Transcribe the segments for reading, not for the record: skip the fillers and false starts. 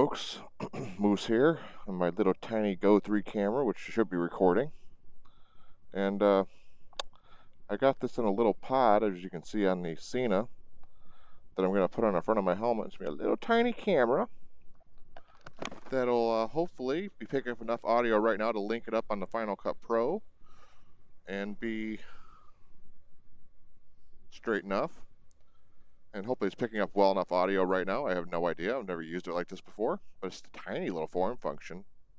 folks, Moose here on my little tiny Go 3 camera, which should be recording. And I got this in a little pod, as you can see on the Sena, that I'm going to put on the front of my helmet. It's going to be a little tiny camera that'll hopefully be picking up enough audio right now to link it up on the Final Cut Pro and be straight enough. And hopefully it's picking up well enough audio right now. I have no idea. I've never used it like this before. But it's a tiny little form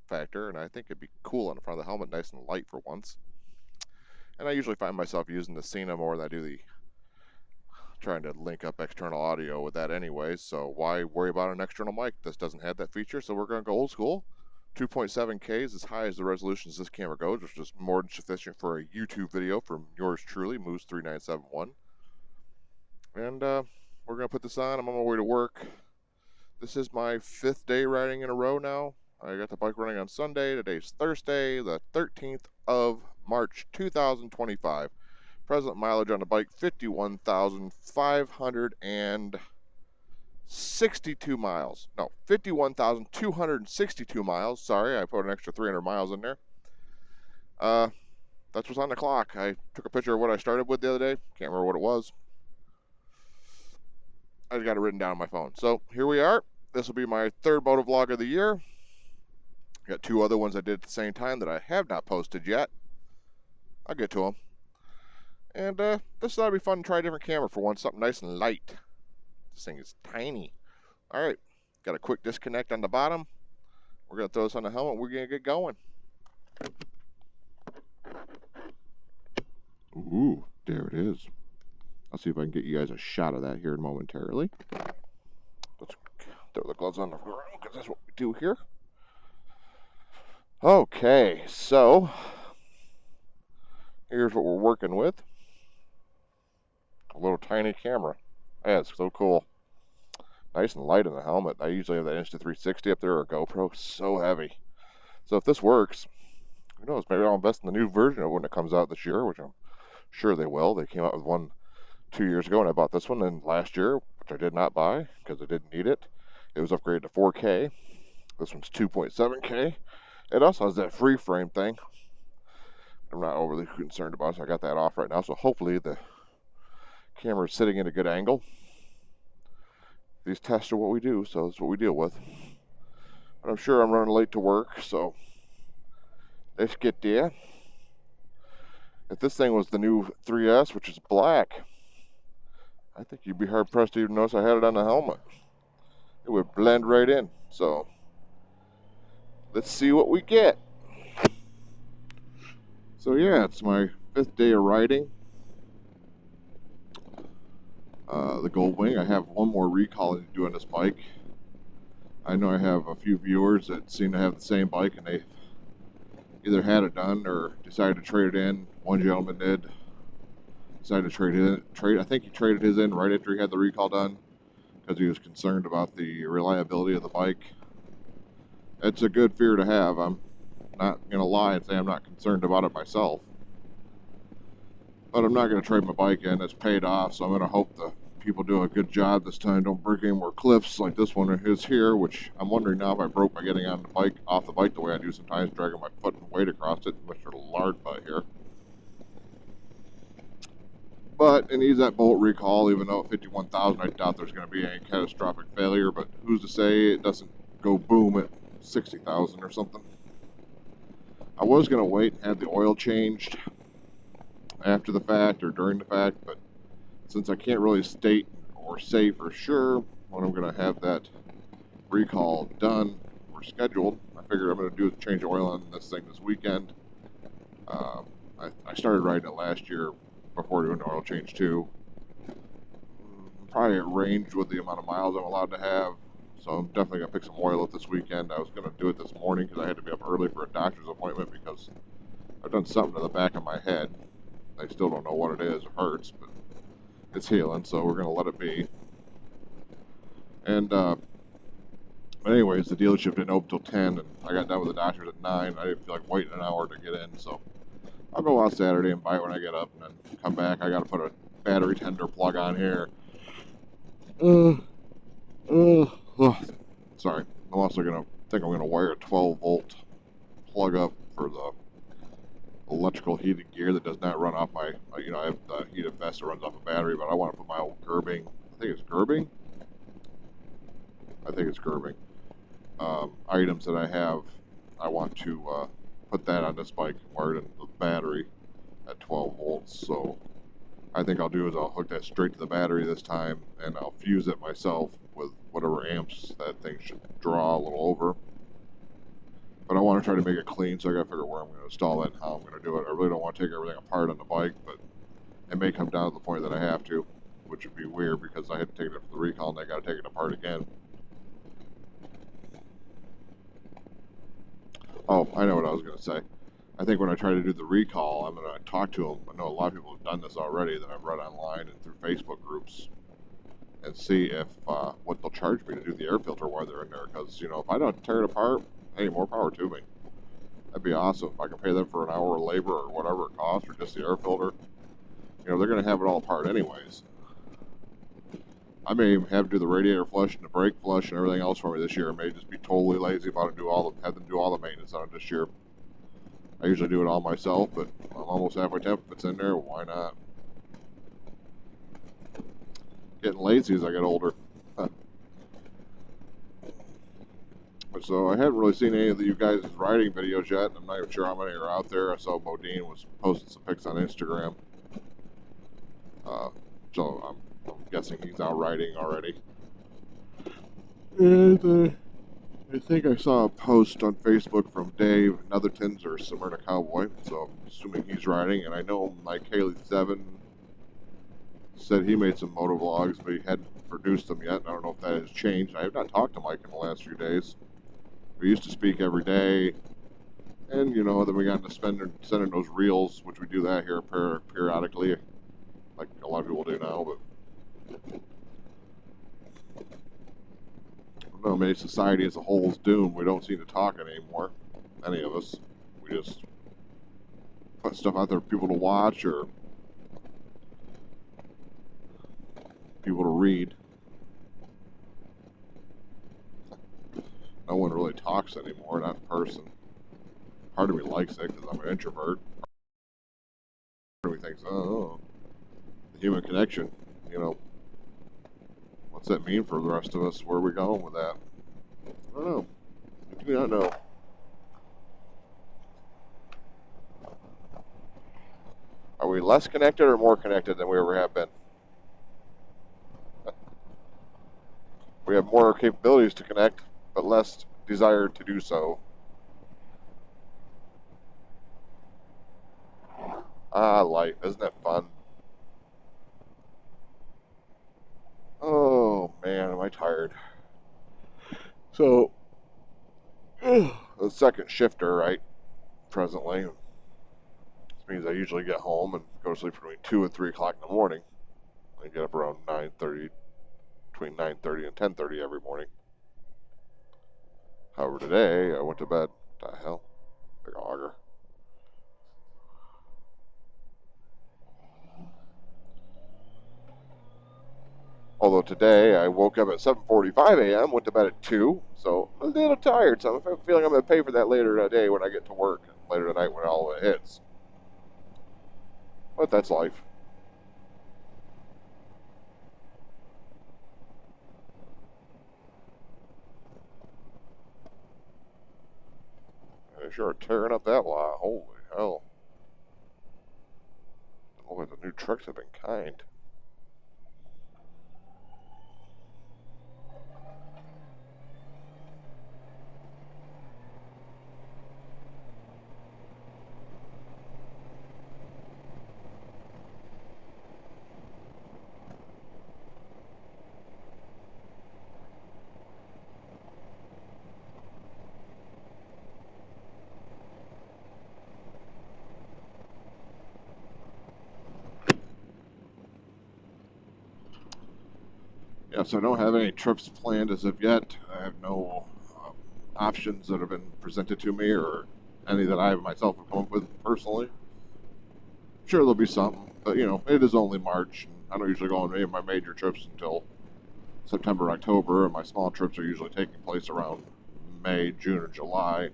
factor, and I think it'd be cool on the front of the helmet, nice and light for once. And I usually find myself using the Sena more than I do trying to link up external audio with that anyway. So why worry about an external mic? This doesn't have that feature, so we're going to go old school. 2.7K is as high as the resolution as this camera goes, which is more than sufficient for a YouTube video from yours truly, Moose3971. And we're going to put this on. I'm on my way to work. This is my 5th day riding in a row now. I got the bike running on Sunday. Today's Thursday, the 13th of March, 2025. Present mileage on the bike, 51,562 miles. No, 51,262 miles. Sorry, I put an extra 300 miles in there. That's what's on the clock. I took a picture of what I started with the other day. Can't remember what it was. I got it written down on my phone. So here we are. This will be my 3rd moto vlog of the year. Got 2 other ones I did at the same time that I have not posted yet. I'll get to them. And this ought to be fun to try a different camera for once. Something nice and light. This thing is tiny. All right. Got a quick disconnect on the bottom. We're going to throw this on the helmet. We're going to get going. Ooh, there it is. I'll see if I can get you guys a shot of that here momentarily. Let's throw the gloves on the ground because that's what we do here. Okay, so here's what we're working with. A little tiny camera. Yeah, it's so cool. Nice and light in the helmet. I usually have that Insta360 up there or a GoPro. So heavy. So if this works, who knows, maybe I'll invest in the new version of it when it comes out this year, which I'm sure they will. They came out with one 2 years ago, and I bought this one, and last year, which I did not buy because I didn't need it. It was upgraded to 4K. This one's 2.7K. It also has that free frame thing. I'm not overly concerned about it, so I got that off right now. So hopefully the camera is sitting at a good angle. These tests are what we do, so that's what we deal with. But I'm sure I'm running late to work, so let's get there. If this thing was the new 3S, which is black, I think you'd be hard-pressed to even notice I had it on the helmet. It would blend right in. So, let's see what we get. So yeah, it's my 5th day of riding. The Gold Wing. I have one more recall to do on this bike. I know I have a few viewers that seem to have the same bike, and they either had it done or decided to trade it in. One gentleman did. Decided to trade it in. I think he traded his in right after he had the recall done because he was concerned about the reliability of the bike. It's a good fear to have. I'm not going to lie and say I'm not concerned about it myself. But I'm not going to trade my bike in. It's paid off, so I'm going to hope the people do a good job this time. Don't break any more cliffs like this one is here, which I'm wondering now if I broke by getting on the bike, off the bike the way I do sometimes, dragging my foot and weight across it, Mr. Lard butt here. But it needs that bolt recall, even though at 51,000 I doubt there's going to be any catastrophic failure, but who's to say it doesn't go boom at 60,000 or something. I was going to wait and have the oil changed after the fact or during the fact, but since I can't really state or say for sure when I'm going to have that recall done or scheduled, I figured I'm going to do is change oil on this thing this weekend. I started riding it last year before doing the oil change too. Probably arranged with the amount of miles I'm allowed to have, so I'm definitely going to pick some oil up this weekend. I was going to do it this morning because I had to be up early for a doctor's appointment because I've done something to the back of my head. I still don't know what it is. It hurts, but it's healing, so we're going to let it be. And but anyways, the dealership didn't open till 10, and I got done with the doctors at 9. I didn't feel like waiting an hour to get in, so I'll go out Saturday and buy it when I get up, and then come back. I got to put a battery tender plug on here. Sorry. I'm also I'm gonna wire a 12-volt plug up for the electrical heated gear that does not run off my, you know, I have the heated vest that runs off a battery, but I want to put my old Gerbing, I think it's Gerbing? I think it's Gerbing. Items that I have, I want to put that on this bike, wired in the battery at 12 volts, so I think I'll do is I'll hook that straight to the battery this time, and I'll fuse it myself with whatever amps that thing should draw a little over. But I want to try to make it clean, so I got to figure where I'm going to install it and how I'm going to do it. I really don't want to take everything apart on the bike, but it may come down to the point that I have to, which would be weird because I had to take it for the recall and I got to take it apart again. Oh, I know what I was going to say. I think when I try to do the recall, I'm going to talk to them. I know a lot of people have done this already that I've read online and through Facebook groups, and see if what they'll charge me to do the air filter while they're in there. Because, you know, if I don't tear it apart, hey, more power to me. That'd be awesome. If I can pay them for an hour of labor or whatever it costs, or just the air filter. You know, they're going to have it all apart anyways. I may even have to do the radiator flush and the brake flush and everything else for me this year. I may just be totally lazy about it and have them do all the maintenance on it this year. I usually do it all myself, but I'm almost halfway temp. If it's in there, why not? Getting lazy as I get older. So I haven't really seen any of you guys' riding videos yet. I'm not even sure how many are out there. I saw Bodine was posting some pics on Instagram. So I'm guessing he's out riding already. And I think I saw a post on Facebook from Dave Nethertons or Smyrna Cowboy, so I'm assuming he's riding. And I know my KLIM said he made some moto vlogs, but he hadn't produced them yet. I don't know if that has changed. I have not talked to Mike in the last few days. We used to speak every day, and, you know, then we got into sending those reels, which we do that here periodically, like a lot of people do now, but I don't know, maybe society as a whole is doomed. We don't seem to talk anymore, any of us. We just put stuff out there for people to watch or people to read. No one really talks anymore, not in person. Part of me likes it because I'm an introvert. Part of me thinks, oh, the human connection, you know, what's that mean for the rest of us? Where are we going with that? I don't know. I do not know. Are we less connected or more connected than we ever have been? We have more capabilities to connect, but less desire to do so. Ah, life. Isn't it fun? Oh, man, am I tired. So, the second shifter, right, presently. This means I usually get home and go to sleep between 2 and 3 o'clock in the morning. I get up around 9:30, between 9:30 and 10:30 every morning. However, today, I went to bed. What the hell? Big auger. Although today, I woke up at 7:45 a.m., went to bed at 2, so I'm a little tired, so I'm feeling I'm going to pay for that later today when I get to work, later tonight when all of it hits. But that's life. They sure are tearing up that lot. Holy hell. Boy, the new trucks have been kind. Yeah, so I don't have any trips planned as of yet. I have no options that have been presented to me or any that I myself have come up with personally. Sure, there'll be some, but you know, it is only March. And I don't usually go on any of my major trips until September, October, and my small trips are usually taking place around May, June, or July.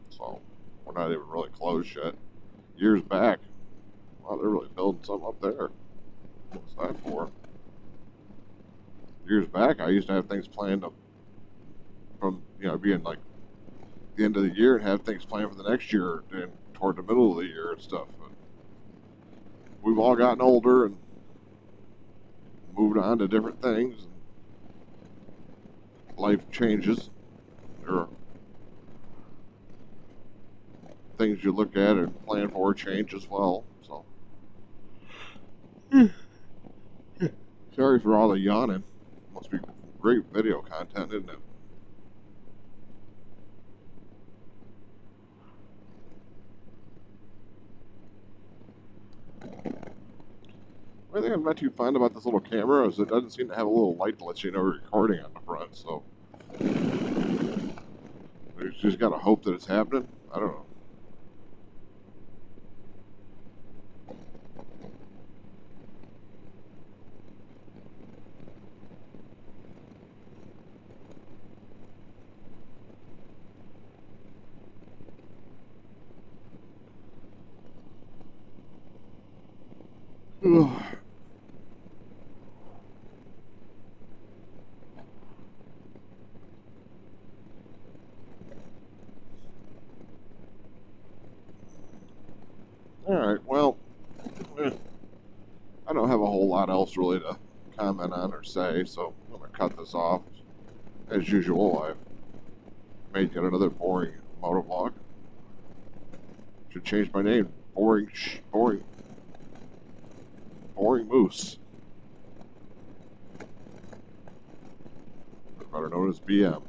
So we're not even really closed yet. Years back, wow, they're really building something up there. What's that for? Years back, I used to have things planned up from, being like the end of the year and have things planned for the next year and toward the middle of the year and stuff. But we've all gotten older and moved on to different things. And life changes. There are things you look at and plan for change as well. So, sorry for all the yawning. Must be great video content, isn't it? One thing I'm not too fond about this little camera is it doesn't seem to have a little light that lets you know we're recording on the front, so you just gotta hope that it's happening. I don't know. Alright, well, I don't have a whole lot else really to comment on or say, so I'm going to cut this off. As usual, I've made yet another boring motovlog. Should change my name. Boring Moose. Better known as BM.